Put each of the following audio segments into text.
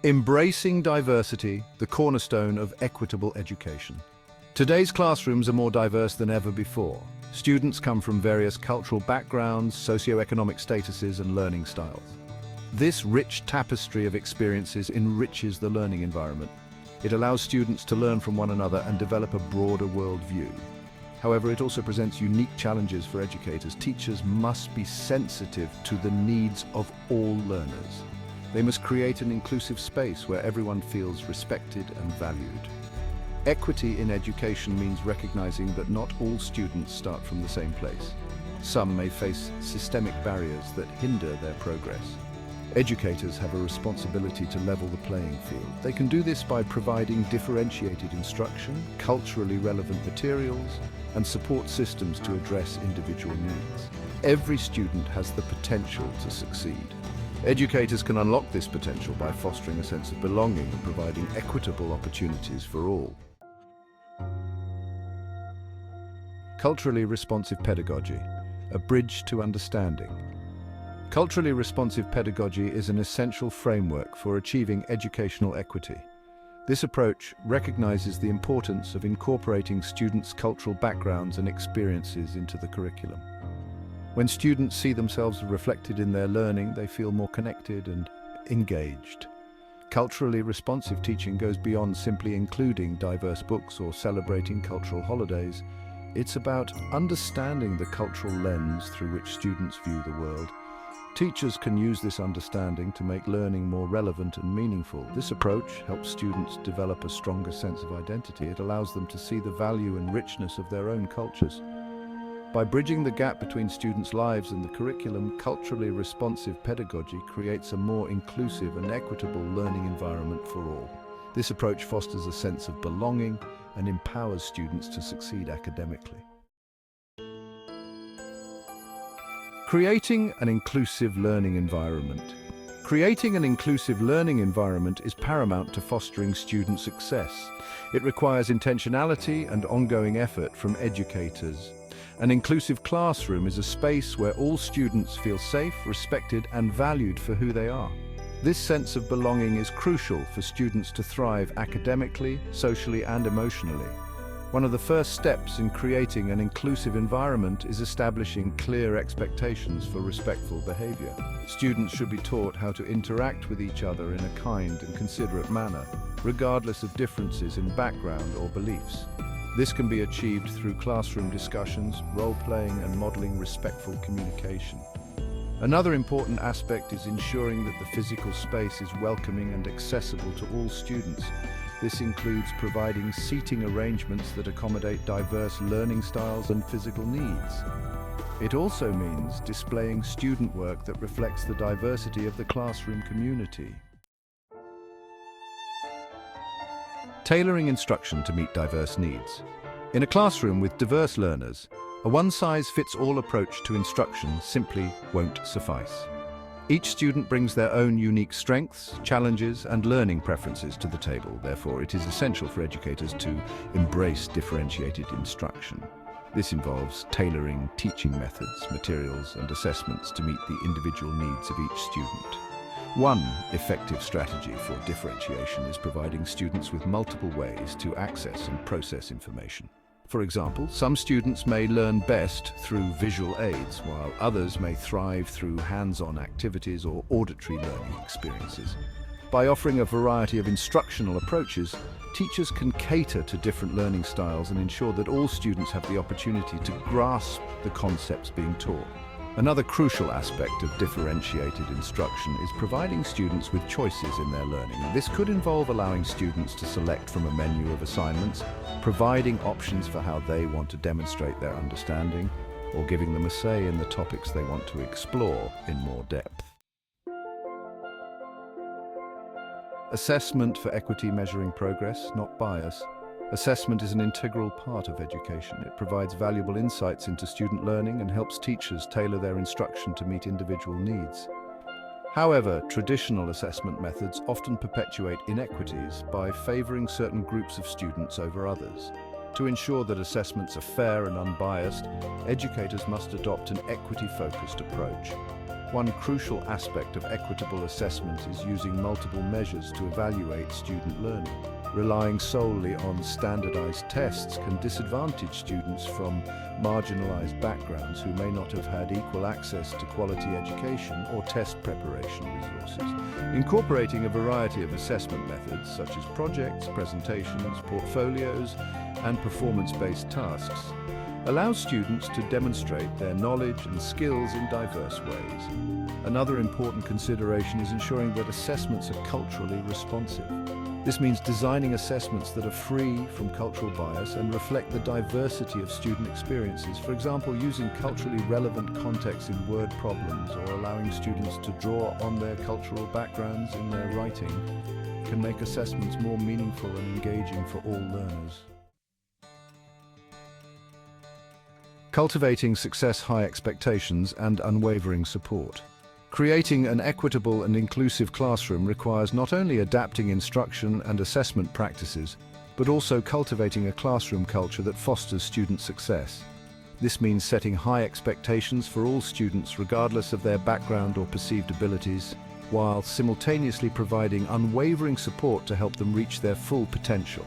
Embracing diversity, the cornerstone of equitable education. Today's classrooms are more diverse than ever before. Students come from various cultural backgrounds, socioeconomic statuses, and learning styles. This rich tapestry of experiences enriches the learning environment. It allows students to learn from one another and develop a broader worldview. However, it also presents unique challenges for educators. Teachers must be sensitive to the needs of all learners. They must create an inclusive space where everyone feels respected and valued. Equity in education means recognizing that not all students start from the same place. Some may face systemic barriers that hinder their progress. Educators have a responsibility to level the playing field. They can do this by providing differentiated instruction, culturally relevant materials, and support systems to address individual needs. Every student has the potential to succeed. Educators can unlock this potential by fostering a sense of belonging and providing equitable opportunities for all. Culturally responsive pedagogy, a bridge to understanding. Culturally responsive pedagogy is an essential framework for achieving educational equity. This approach recognizes the importance of incorporating students' cultural backgrounds and experiences into the curriculum. When students see themselves reflected in their learning, they feel more connected and engaged. Culturally responsive teaching goes beyond simply including diverse books or celebrating cultural holidays. It's about understanding the cultural lens through which students view the world. Teachers can use this understanding to make learning more relevant and meaningful. This approach helps students develop a stronger sense of identity. It allows them to see the value and richness of their own cultures. By bridging the gap between students' lives and the curriculum, culturally responsive pedagogy creates a more inclusive and equitable learning environment for all. This approach fosters a sense of belonging and empowers students to succeed academically. Creating an inclusive learning environment. Creating an inclusive learning environment is paramount to fostering student success. It requires intentionality and ongoing effort from educators. An inclusive classroom is a space where all students feel safe, respected, and valued for who they are. This sense of belonging is crucial for students to thrive academically, socially, and emotionally. One of the first steps in creating an inclusive environment is establishing clear expectations for respectful behavior. Students should be taught how to interact with each other in a kind and considerate manner, regardless of differences in background or beliefs. This can be achieved through classroom discussions, role-playing, and modeling respectful communication. Another important aspect is ensuring that the physical space is welcoming and accessible to all students. This includes providing seating arrangements that accommodate diverse learning styles and physical needs. It also means displaying student work that reflects the diversity of the classroom community. Tailoring instruction to meet diverse needs. In a classroom with diverse learners, a one-size-fits-all approach to instruction simply won't suffice. Each student brings their own unique strengths, challenges, and learning preferences to the table. Therefore, it is essential for educators to embrace differentiated instruction. This involves tailoring teaching methods, materials, and assessments to meet the individual needs of each student. One effective strategy for differentiation is providing students with multiple ways to access and process information. For example, some students may learn best through visual aids, while others may thrive through hands-on activities or auditory learning experiences. By offering a variety of instructional approaches, teachers can cater to different learning styles and ensure that all students have the opportunity to grasp the concepts being taught. Another crucial aspect of differentiated instruction is providing students with choices in their learning. This could involve allowing students to select from a menu of assignments, providing options for how they want to demonstrate their understanding, or giving them a say in the topics they want to explore in more depth. Assessment for equity, measuring progress, not bias. Assessment is an integral part of education. It provides valuable insights into student learning and helps teachers tailor their instruction to meet individual needs. However, traditional assessment methods often perpetuate inequities by favoring certain groups of students over others. To ensure that assessments are fair and unbiased, educators must adopt an equity-focused approach. One crucial aspect of equitable assessment is using multiple measures to evaluate student learning. Relying solely on standardized tests can disadvantage students from marginalized backgrounds who may not have had equal access to quality education or test preparation resources. Incorporating a variety of assessment methods such as projects, presentations, portfolios, and performance-based tasks allows students to demonstrate their knowledge and skills in diverse ways. Another important consideration is ensuring that assessments are culturally responsive. This means designing assessments that are free from cultural bias and reflect the diversity of student experiences. For example, using culturally relevant context in word problems or allowing students to draw on their cultural backgrounds in their writing can make assessments more meaningful and engaging for all learners. Cultivating success, high expectations, and unwavering support. Creating an equitable and inclusive classroom requires not only adapting instruction and assessment practices, but also cultivating a classroom culture that fosters student success. This means setting high expectations for all students regardless of their background or perceived abilities, while simultaneously providing unwavering support to help them reach their full potential.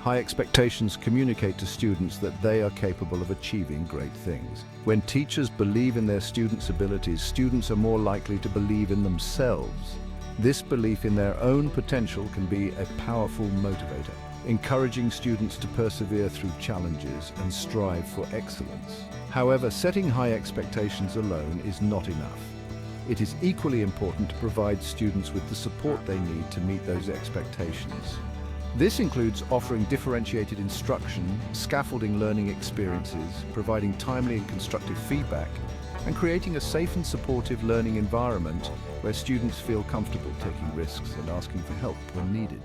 High expectations communicate to students that they are capable of achieving great things. When teachers believe in their students' abilities, students are more likely to believe in themselves. This belief in their own potential can be a powerful motivator, encouraging students to persevere through challenges and strive for excellence. However, setting high expectations alone is not enough. It is equally important to provide students with the support they need to meet those expectations. This includes offering differentiated instruction, scaffolding learning experiences, providing timely and constructive feedback, and creating a safe and supportive learning environment where students feel comfortable taking risks and asking for help when needed.